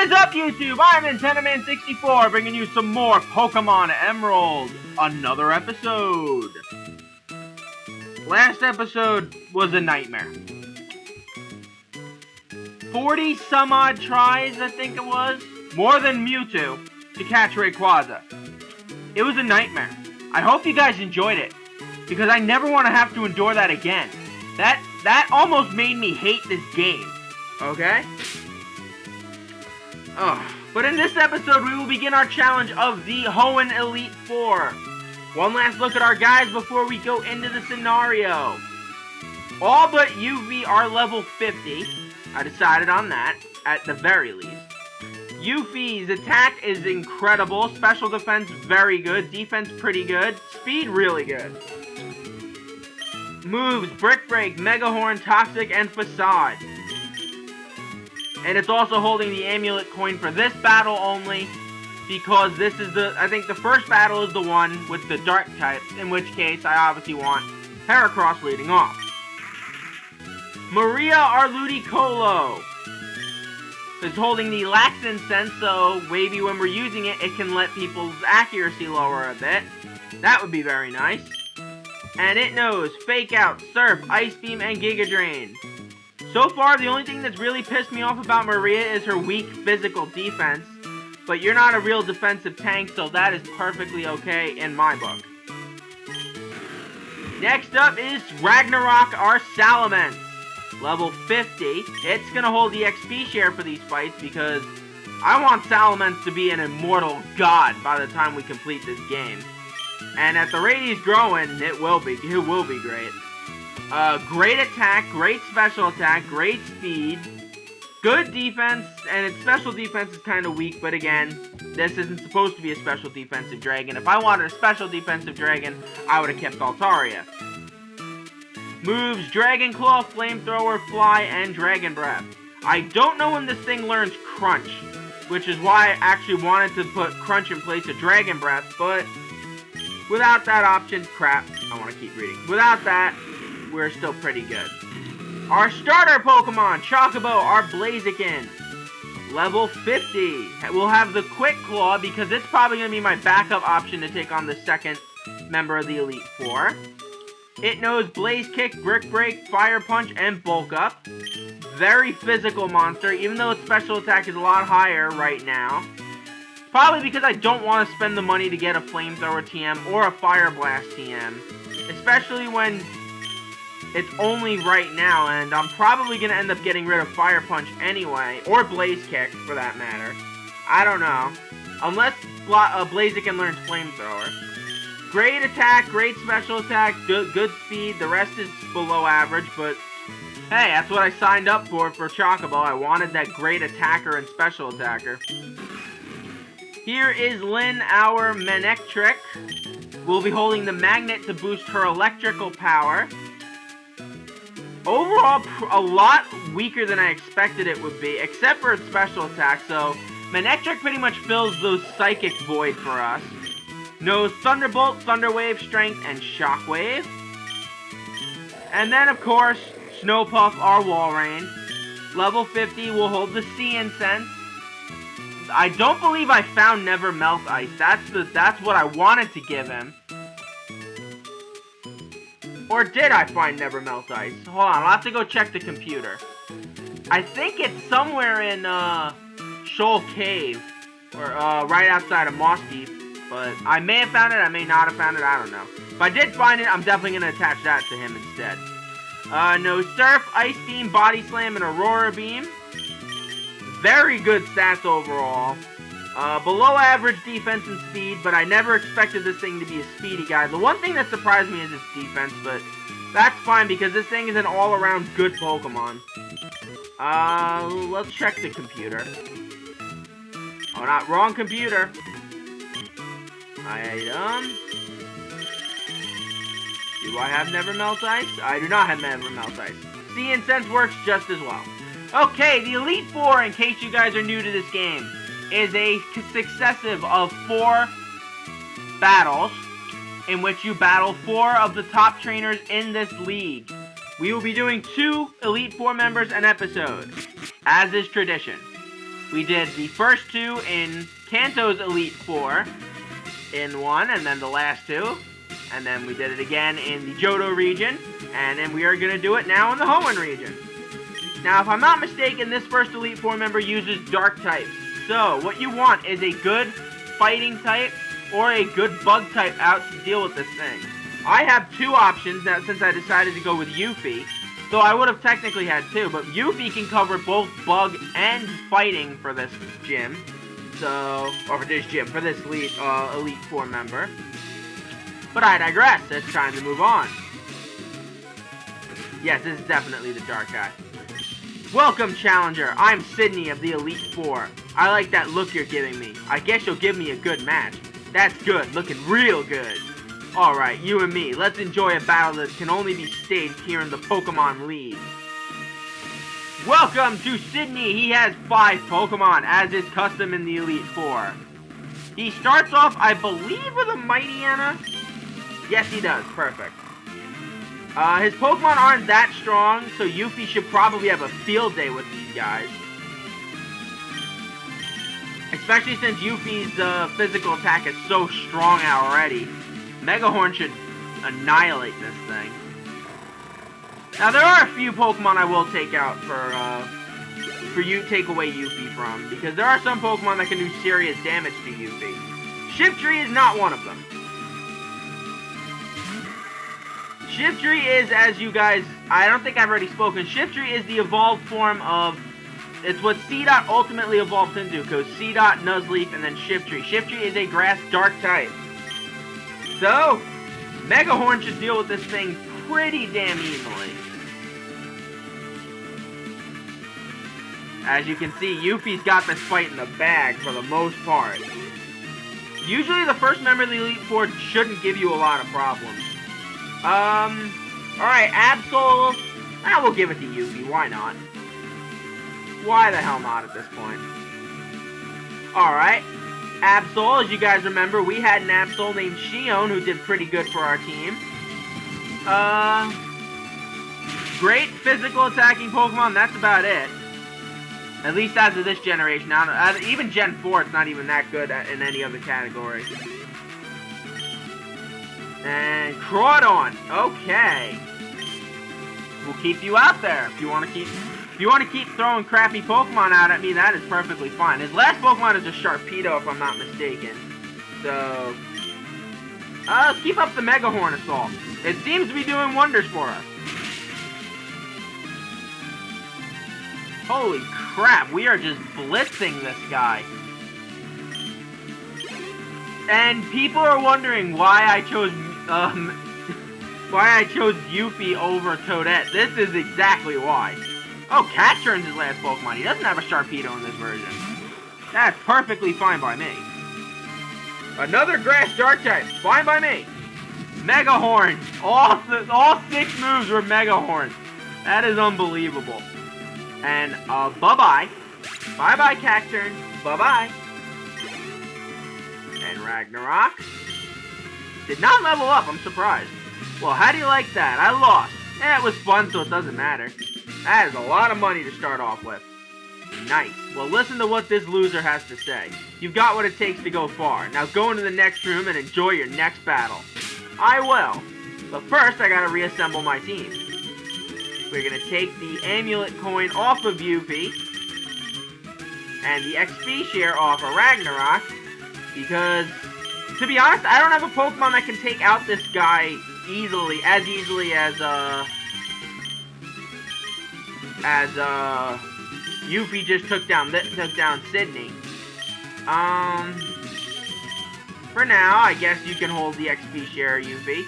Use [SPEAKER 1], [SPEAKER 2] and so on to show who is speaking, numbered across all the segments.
[SPEAKER 1] is up, YouTube? I'm NintendoMan64, bringing you some more Pokemon Emerald. Another episode. Last episode was a nightmare. 40 some odd tries, I think it was. More than Mewtwo to catch Rayquaza. It was a nightmare. I hope you guys enjoyed it, because I never want to have to endure that again. That almost made me hate this game. Okay? But in this episode, we will begin our challenge of the Hoenn Elite Four. One last look at our guys before we go into the scenario. All but Yuffie are level 50. I decided on that, at the very least. Yuffie's attack is incredible. Special defense, very good. Defense, pretty good. Speed, really good. Moves, Brick Break, Mega Horn, Toxic, and Facade. And it's also holding the amulet coin for this battle only, because this is I think the first battle is the one with the dark types, in which case I obviously want Heracross leading off. Maria Arludicolo is holding the Laxin Sense, so maybe when we're using it, it can let people's accuracy lower a bit. That would be very nice. And it knows Fake Out, Surf, Ice Beam, and Giga Drain. So far, the only thing that's really pissed me off about Maria is her weak physical defense. But you're not a real defensive tank, so that is perfectly okay in my book. Next up is Ragnarok, our Salamence. Level 50. It's going to hold the XP share for these fights because I want Salamence to be an immortal god by the time we complete this game. And at the rate he's growing, it will be great. Great attack, great special attack, great speed, good defense, and its special defense is kind of weak, but again, this isn't supposed to be a special defensive dragon. If I wanted a special defensive dragon, I would have kept Altaria. Moves, Dragon Claw, Flamethrower, Fly, and Dragon Breath. I don't know when this thing learns Crunch, which is why I actually wanted to put Crunch in place of Dragon Breath, but without that option, crap, I want to keep reading. Without that, we're still pretty good. Our starter Pokemon, Chocobo, our Blaziken. Level 50. We'll have the Quick Claw because it's probably going to be my backup option to take on the second member of the Elite Four. It knows Blaze Kick, Brick Break, Fire Punch, and Bulk Up. Very physical monster, even though its special attack is a lot higher right now. Probably because I don't want to spend the money to get a Flamethrower TM or a Fire Blast TM. Especially when it's only right now, and I'm probably going to end up getting rid of Fire Punch anyway, or Blaze Kick, for that matter. I don't know. Unless Blaziken learns Flamethrower. Great attack, great special attack, good speed. The rest is below average, but hey, that's what I signed up for Chocobo. I wanted that great attacker and special attacker. Here is Lynn, our Manectric. We'll be holding the magnet to boost her electrical power. Overall, a lot weaker than I expected it would be, except for its special attack, so Manectric pretty much fills the psychic void for us. Knows Thunderbolt, Thunderwave, Strength, and Shockwave. And then, of course, Snowpuff, our Walrein. Level 50 will hold the Sea Incense. I don't believe I found Never Melt Ice. That's what I wanted to give him. Or did I find Never Melt Ice? Hold on, I'll have to go check the computer. I think it's somewhere in Shoal Cave, or right outside of Moss Deep. But I may have found it, I may not have found it, I don't know. If I did find it, I'm definitely going to attach that to him instead. No Surf, Ice Beam, Body Slam, and Aurora Beam. Very good stats overall. Below average defense and speed, but I never expected this thing to be a speedy guy. The one thing that surprised me is its defense, but that's fine because this thing is an all-around good Pokemon. Let's check the computer. Oh, not wrong computer. Item. Do I have Never Melt Ice? I do not have Never Melt Ice. Sea Incense works just as well. Okay, the Elite Four, in case you guys are new to this game, is a successive of 4 battles in which you battle 4 of the top trainers in this league. We will be doing 2 Elite Four members an episode, as is tradition. We did the first two in Kanto's Elite Four in one, and then the last two. And then we did it again in the Johto region, and then we are going to do it now in the Hoenn region. Now, if I'm not mistaken, this first Elite Four member uses Dark types. So, what you want is a good Fighting type or a good Bug type out to deal with this thing. I have two options now since I decided to go with Yuffie. So I would have technically had two, but Yuffie can cover both Bug and Fighting for this gym. So, or for this Elite Four member. But I digress, it's time to move on. Yes, this is definitely the Dark guy. Welcome, Challenger. I'm Sidney of the Elite Four. I like that look you're giving me. I guess you'll give me a good match. That's good, looking real good. Alright, you and me, let's enjoy a battle that can only be staged here in the Pokemon League. Welcome to Sidney. He has 5 Pokemon, as is custom in the Elite Four. He starts off, I believe, with a Mightyena. Yes, he does. Perfect. His Pokemon aren't that strong, so Yuffie should probably have a field day with these guys. Especially since Yuffie's physical attack is so strong already. Mega Horn should annihilate this thing. Now, there are a few Pokemon I will take out take away Yuffie from, because there are some Pokemon that can do serious damage to Yuffie. Shiftry is not one of them. Shiftry is, as you guys, I don't think I've already spoken, Shiftry is the evolved form of, it's what C-Dot ultimately evolved into, because C-Dot, Nuzleaf, and then Shiftry. Shiftry is a grass dark type. So, Mega Horn should deal with this thing pretty damn easily. As you can see, Yuffie's got this fight in the bag for the most part. Usually the first member of the Elite Four shouldn't give you a lot of problems. Alright, Absol, we'll give it to Yuffie, why not? Why the hell not at this point? Alright, Absol, as you guys remember, we had an Absol named Shion who did pretty good for our team. Great physical attacking Pokemon, that's about it. At least as of this generation. Now, even Gen 4, it's not even that good in any other category. And Crawdaunt, okay. We'll keep you out there. If you want to keep throwing crappy Pokemon out at me, that is perfectly fine. His last Pokemon is a Sharpedo, if I'm not mistaken. So, let's keep up the Mega Horn Assault. It seems to be doing wonders for us. Holy crap, we are just blitzing this guy. And people are wondering why I chose Yuffie over Toadette. This is exactly why. Oh, Cacturne's his last Pokemon. He doesn't have a Sharpedo in this version. That's perfectly fine by me. Another Grass Dark type. Fine by me. Mega Horn. All 6 moves were Mega Horn. That is unbelievable. And, bye-bye. Bye-bye, Cacturne. Bye-bye. And Ragnarok. Did not level up, I'm surprised. Well, how do you like that? I lost. It was fun, so it doesn't matter. That is a lot of money to start off with. Nice. Well, listen to what this loser has to say. You've got what it takes to go far. Now go into the next room and enjoy your next battle. I will. But first, I gotta reassemble my team. We're gonna take the Amulet Coin off of Yuffie. And the XP share off of Ragnarok. Because, to be honest, I don't have a Pokemon that can take out this guy easily as Yuffie just took down Sidney. For now, I guess you can hold the XP share, Yuffie.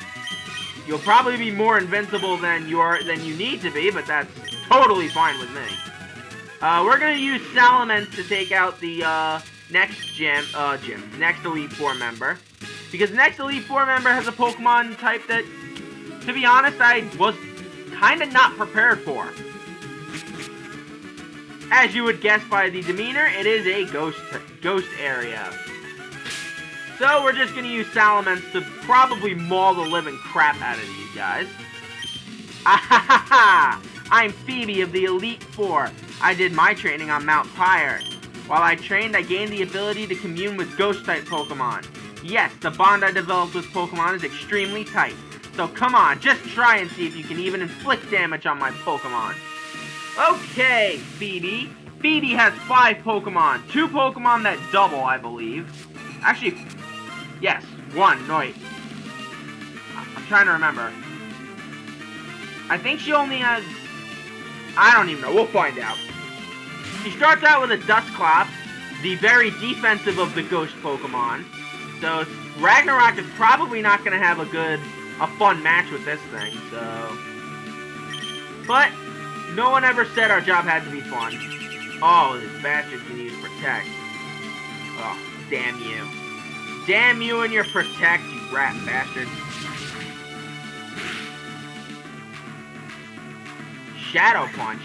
[SPEAKER 1] You'll probably be more invincible than you need to be, but that's totally fine with me. We're gonna use Salamence to take out the next next Elite Four member, because the next Elite Four member has a Pokemon type that, to be honest, I was kind of not prepared for. As you would guess by the demeanor, it is a ghost area. So we're just going to use Salamence to probably maul the living crap out of these guys. Ahahaha! I'm Phoebe of the Elite Four. I did my training on Mount Pyre. While I trained, I gained the ability to commune with Ghost-type Pokemon. Yes, the bond I developed with Pokemon is extremely tight. So come on, just try and see if you can even inflict damage on my Pokemon. Okay, Phoebe. Phoebe has 5 Pokemon. 2 Pokemon that double, I believe. Actually, yes, 1. No, wait. I'm trying to remember. I think she only has... I don't even know. We'll find out. She starts out with a Dusclops, the very defensive of the Ghost Pokemon. So Ragnarok is probably not going to have a fun match with this thing, so... But, no one ever said our job had to be fun. Oh, this bastard can use Protect. Oh, damn you. Damn you and your Protect, you rat bastard. Shadow Punch.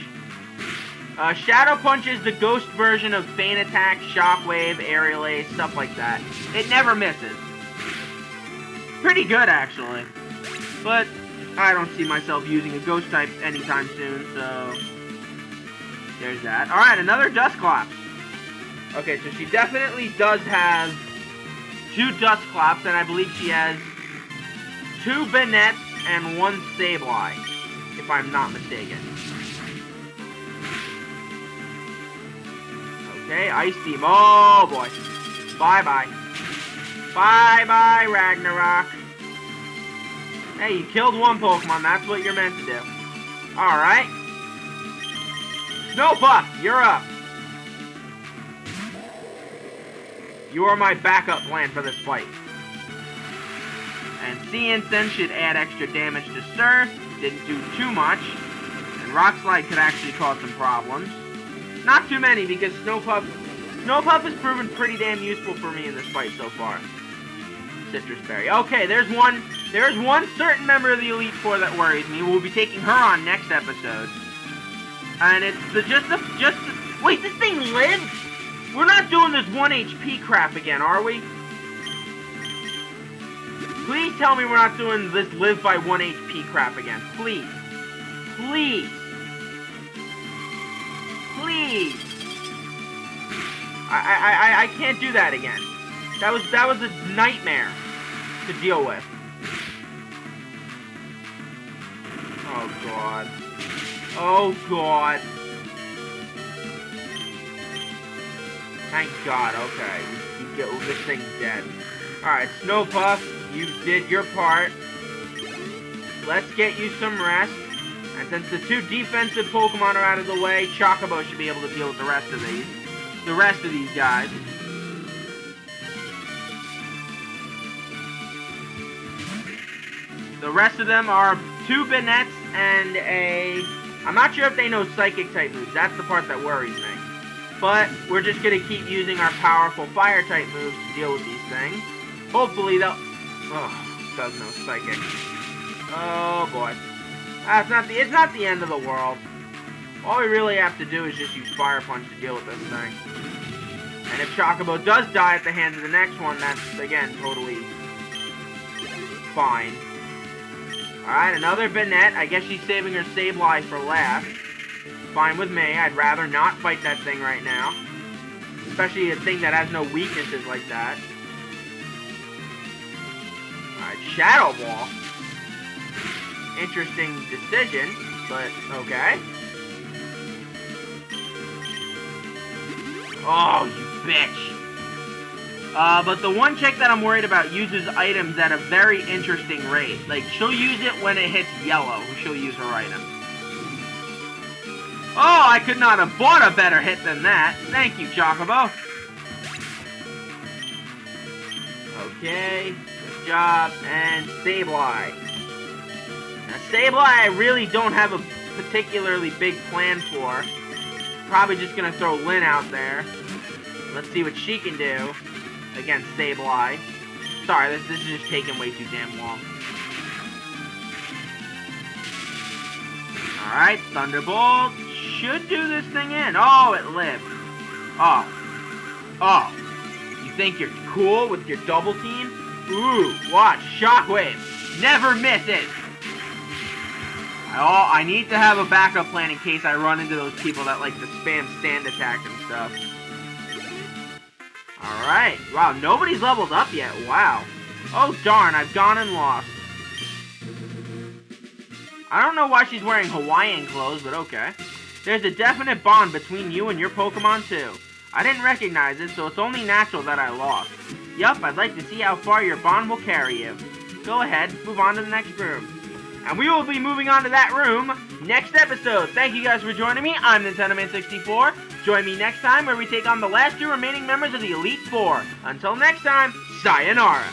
[SPEAKER 1] Shadow Punch is the ghost version of Feint Attack, Shockwave, Aerial Ace, stuff like that. It never misses. Pretty good, actually. But I don't see myself using a ghost type anytime soon, so... There's that. Alright, another Dusclops. Okay, so she definitely does have 2 Dusclops, and I believe she has 2 Banette and 1 Sableye, if I'm not mistaken. Okay, Ice Beam. Oh, boy. Bye-bye. Bye-bye, Ragnarok. Hey, you killed 1 Pokemon. That's what you're meant to do. Alright. Snowpuff, you're up. You are my backup plan for this fight. And Sea Incense should add extra damage to Surf. Didn't do too much. And Rock Slide could actually cause some problems. Not too many, because Snowpuff has proven pretty damn useful for me in this fight so far. Citrus Berry. Okay, there's one certain member of the Elite Four that worries me. We'll be taking her on next episode. And it's wait, this thing lives? We're not doing this 1 HP crap again, are we? Please tell me we're not doing this live by 1 HP crap again. Please. Please. Please. I can't do that again. That was a nightmare to deal with. Oh god. Oh god. Thank god, okay. This thing's dead. Alright, Snowpuff, you did your part. Let's get you some rest. And since the 2 defensive Pokemon are out of the way, Chocobo should be able to deal with the rest of these. The rest of these guys. The rest of them are 2 Banettes and a... I'm not sure if they know Psychic type moves. That's the part that worries me. But we're just going to keep using our powerful Fire type moves to deal with these things. Hopefully they'll... Oh, does know Psychic. Oh boy. It's not the end of the world. All we really have to do is just use Fire Punch to deal with this thing. And if Chocobo does die at the hands of the next one, that's, again, totally fine. Alright, another Banette. I guess she's saving her Sableye for last. Fine with me. I'd rather not fight that thing right now. Especially a thing that has no weaknesses like that. Alright, Shadow Ball. Interesting decision, but okay. Oh, you bitch. But the one chick that I'm worried about uses items at a very interesting rate. Like, she'll use it when it hits yellow. She'll use her item. Oh, I could not have bought a better hit than that. Thank you, Chocobo. Okay, good job. And Sableye. Now, Sableye, I really don't have a particularly big plan for. Probably just gonna throw Lynn out there. Let's see what she can do against Sableye. Sorry, this is just taking way too damn long. Alright, Thunderbolt should do this thing in. Oh, it lived. Oh. Oh. You think you're cool with your double team? Ooh, watch. Shockwave. Never misses. I need to have a backup plan in case I run into those people that like to spam stand attack and stuff. Alright. Wow, nobody's leveled up yet. Wow. Oh, darn, I've gone and lost. I don't know why she's wearing Hawaiian clothes, but okay. There's a definite bond between you and your Pokemon, too. I didn't recognize it, so it's only natural that I lost. Yup, I'd like to see how far your bond will carry you. Go ahead, move on to the next room. And we will be moving on to that room next episode. Thank you guys for joining me. I'm NintendoMan64. Join me next time where we take on the last two remaining members of the Elite Four. Until next time, sayonara.